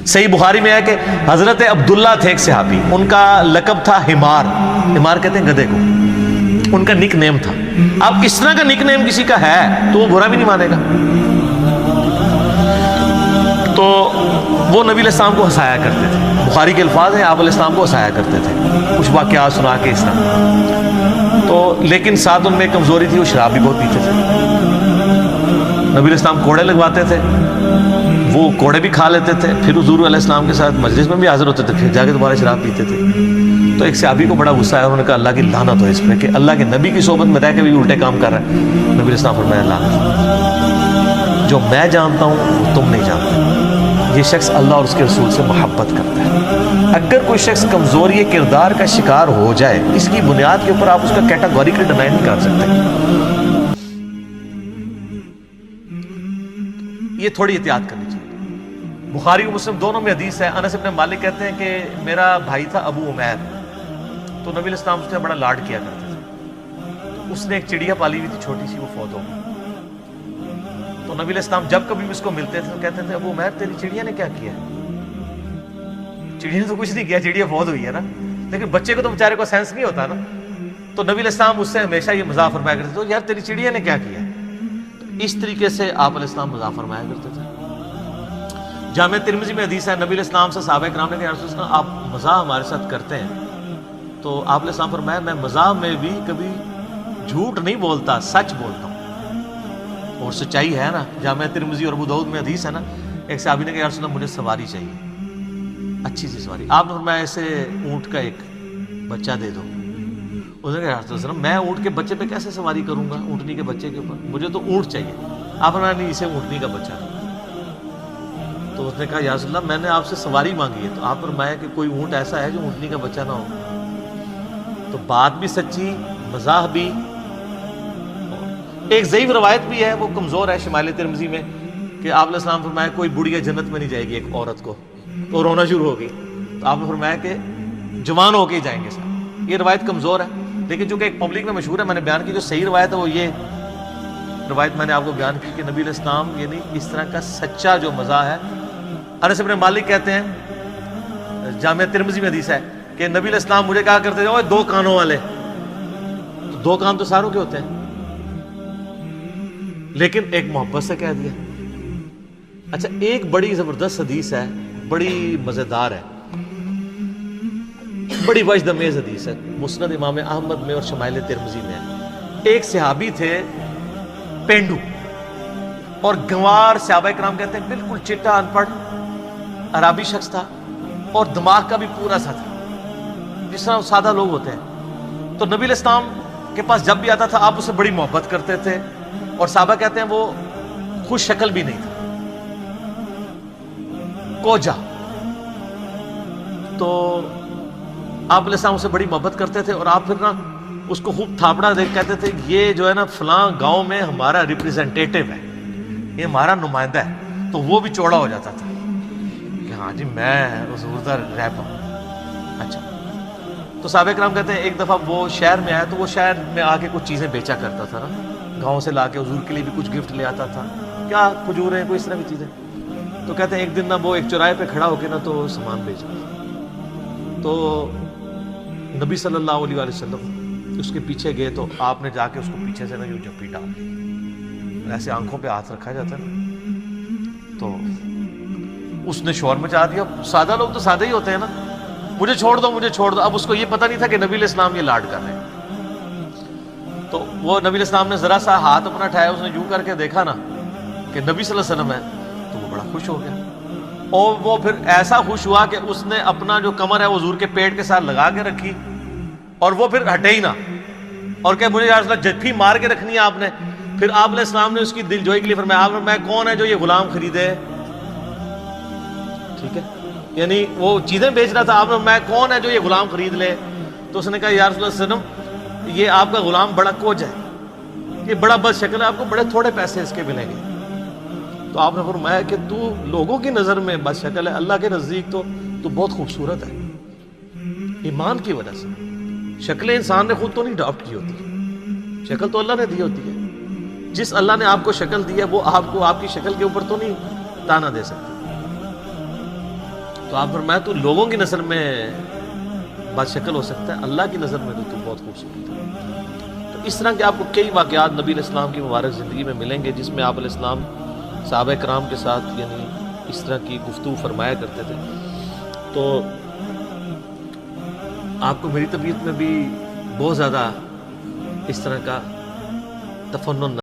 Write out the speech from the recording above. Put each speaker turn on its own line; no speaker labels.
صحیح بخاری میں ہے کہ حضرت عبداللہ تھے ایک صحابی، ان کا لقب تھا حمار، حمار کہتے ہیں گدھے کو، ان کا نک نیم تھا۔ اب اس طرح کا نک نیم کسی کا ہے تو وہ برا بھی نہیں مانے گا۔ تو وہ نبی علیہ السلام کو ہنسایا کرتے تھے، بخاری کے الفاظ ہیں، آپ علیہ السلام کو ہنسایا کرتے تھے کچھ واقعات سنا کے اس طرح۔ تو لیکن ساتھ ان میں کمزوری تھی، وہ شراب بھی بہت پیتے تھے۔ نبی علیہ السلام کوڑے لگواتے تھے، وہ کوڑے بھی کھا لیتے تھے، پھر حضور علیہ السلام کے ساتھ مجلس میں بھی حاضر ہوتے تھے، پھر جا کے دوبارہ شراب پیتے تھے۔ تو ایک صحابی کو بڑا غصہ آیا، انہوں نے کہا اللہ کی لعنت ہو اس پہ کہ اللہ کے نبی کی صحبت میں رہ کے بھی الٹے کام کر رہا ہے۔ نبی علیہ السلام فرمایا لعنت، جو میں جانتا ہوں وہ تم نہیں جانتے، یہ شخص اللہ اور اس کے رسول سے محبت کرتا ہے۔ اگر کوئی شخص کمزوری کردار کا شکار ہو جائے، اس کی بنیاد کے اوپر آپ اس کا کیٹاگوریکلی ڈینائی نہیں کر سکتے۔ یہ تھوڑی احتیاط کرنی چاہیے۔ بخاری و مسلم دونوں میں حدیث ہے، انس بن مالک کہتے ہیں کہ میرا بھائی تھا ابو عمیر، تو نبی علیہ السلام اس نے بڑا لاڈ کیا کرتے تھے۔ اس نے ایک چڑیا پالی ہوئی تھی چھوٹی سی، وہ فوت ہو گئی۔ تو نبی علیہ السلام جب کبھی اس کو ملتے تھے تو کہتے تھے ابو عمیر تیری چڑیا نے کیا کیا؟ چڑیا نے تو کچھ نہیں کیا، چڑیا فوت ہوئی ہے نا، لیکن بچے کو تو بیچارے کو سینس نہیں ہوتا نا۔ تو نبی علیہ السلام اس سے ہمیشہ یہ مزاح فرمایا کرتے تھے، یار تیری چڑیا نے کیا کیا؟ اس طریقے سے آپ علیہ السلام مزاح فرمایا کرتے تھے۔ جامع ترمذی میں حدیث ہے، نبی علیہ السلام سے صحابہ کرام نے کہا یا رسول اللہ آپ مزاح ہمارے ساتھ کرتے ہیں؟ تو آپ علیہ السلام فرمایا میں مزاح میں بھی کبھی جھوٹ نہیں بولتا، سچ بولتا ہوں، اور سچائی ہے نا۔ جامع ترمذی اور ابو داؤد میں حدیث ہے نا، ایک صحابی نے کہا یا رسول اللہ مجھے سواری چاہیے، اچھی سی سواری۔ آپ نے فرمایا اسے اونٹ کا ایک بچہ دے دو۔ اس نے کہا یا رسول اللہ میں اونٹ کے بچے پہ کیسے سواری کروں گا، اونٹنی کے بچے کے اوپر، مجھے تو اونٹ چاہیے۔ آپ نے فرمایا نہیں اسے اونٹنی کا بچہ دو۔ تو اس نے کہا یا رسول اللہ میں نے آپ سے سواری مانگی ہے، تو آپ فرمایا کہ کوئی اونٹ ایسا ہے جو اونٹنی کا بچہ نہ ہو۔ تو بات بھی سچی، مزاح بھی۔ ایک ضعیف روایت بھی ہے، وہ کمزور ہے شمال ترمذی میں، کہ آپ علیہ السلام فرمایا کوئی بڑھیا جنت میں نہیں جائے گی ایک عورت کو، تو رونا شروع ہوگی۔ تو آپ نے فرمایا کہ جوان ہو کے ہی جائیں گے سر۔ یہ روایت کمزور ہے، لیکن چونکہ ایک پبلک میں مشہور ہے، میں نے بیان کی جو صحیح روایت ہے وہ یہ روایت میں نے آپ کو بیان کی کہ نبی علیہ السلام یعنی اس طرح کا سچا جو مزاح ہے۔ انس بن مالک کہتے ہیں، جامع ترمذی میں حدیث ہے کہ نبی علیہ السلام مجھے کہا کرتے تھے دو کانوں والے، تو دو کان تو ساروں کے ہوتے ہیں، لیکن ایک محبت سے کہہ دیا۔ اچھا ایک بڑی زبردست حدیث ہے، بڑی مزیدار ہے، بڑی وجد امیز حدیث ہے، مسند امام احمد میں اور شمائل ترمذی میں ہے۔ ایک صحابی تھے پینڈو، اور گنوار، صحابہ کرام کہتے ہیں بالکل چٹا ان پڑھ عربی شخص تھا، اور دماغ کا بھی پورا سا تھا، جس طرح سادہ لوگ ہوتے ہیں۔ تو نبی علیہ السلام کے پاس جب بھی آتا تھا آپ اسے بڑی محبت کرتے تھے، اور صحابہ کہتے ہیں وہ خوش شکل بھی نہیں تھا، کوجا۔ تو آپ علیہ السلام اسے بڑی محبت کرتے تھے، اور آپ پھر نا اس کو خوب تھاپڑا دیکھ کہتے تھے یہ جو ہے نا فلاں گاؤں میں ہمارا ریپریزنٹیٹیو ہے، یہ ہمارا نمائندہ ہے۔ تو وہ بھی چوڑا ہو جاتا تھا کہ ہاں جی میں حضور دا رہبر ہوں۔ اچھا تو صحابہ کرام کہتے ہیں ایک دفعہ وہ شہر میں آیا، تو وہ شہر میں آ کے کچھ چیزیں بیچا کرتا تھا نا، گاؤں سے لا کے حضور کے لیے بھی کچھ گفٹ لے آتا تھا، کیا کھجوریں کوئی اس طرح کی چیزیں۔ تو کہتے ہیں ایک دن نا وہ ایک چوراہے پہ کھڑا ہو کے نا تو سامان بیچ رہا تھا۔ تو نبی صلی اللہ علیہ وسلم اس کے پیچھے گئے، تو آپ نے جا کے اس کو پیچھے سے نا یوں جھپی ڈال دی، ایسے آنکھوں پہ ہاتھ رکھا جاتا ہے نا، تو اس نے شور مچا دیا۔ سادہ لوگ تو سادہ ہی ہوتے ہیں نا، مجھے چھوڑ دو مجھے چھوڑ دو۔ اب اس کو یہ پتہ نہیں تھا کہ نبی علیہ السلام یہ لاڈ کر رہے ہیں۔ تو وہ نبی علیہ السلام نے ذرا سا ہاتھ اپنا اٹھایا، اس نے یوں کر کے دیکھا نا کہ نبی صلی اللہ علیہ وسلم ہے، تو وہ بڑا خوش ہو گیا، اور وہ پھر ایسا خوش ہوا کہ اس نے اپنا جو کمر ہے وہ حضور کے پیٹ کے ساتھ لگا کے رکھی، اور وہ پھر ہٹے ہی نہ، اور کہ مجھے یا رسول اللہ جھپی مار کے رکھنی ہے آپ نے۔ پھر آپ علیہ السلام نے اس کی دل جوئی کے لیے فرمایا، آپ نے میں کون ہے جو یہ غلام خریدے، ٹھیک ہے، یعنی وہ چیزیں بیچ رہا تھا، آپ نے میں کون ہے جو یہ غلام خرید لے۔ تو اس نے کہا یا رسول اللہ صلی اللہ علیہ وسلم یہ آپ کا غلام بڑا کوج ہے، یہ بڑا بد شکل ہے، آپ کو بڑے تھوڑے پیسے اس کے ملیں گے۔ تو آپ نے فرمایا کہ تو لوگوں کی نظر میں بد شکل ہے، اللہ کے نزدیک تو بہت خوبصورت ہے، ایمان کی وجہ سے۔ شکلیں انسان نے خود تو نہیں ڈاپٹ کی ہوتی، شکل تو اللہ نے دی ہوتی ہے۔ جس اللہ نے آپ کو شکل دی ہے وہ آپ کو آپ کی شکل کے اوپر تو نہیں تانا دے سکتا۔ تو آپ فرمایا تو لوگوں کی نظر میں بد شکل ہو سکتا ہے، اللہ کی نظر میں تو بہت خوبصورت ہے۔ تو اس طرح کے آپ کو کئی واقعات نبی علیہ السلام کی مبارک زندگی میں ملیں گے جس میں آپ علیہ السلام صحابہ کرام کے ساتھ یعنی اس طرح کی گفتگو فرمایا کرتے تھے۔ تو آپ کو میری طبیعت میں بھی بہت زیادہ اس طرح کا تفنن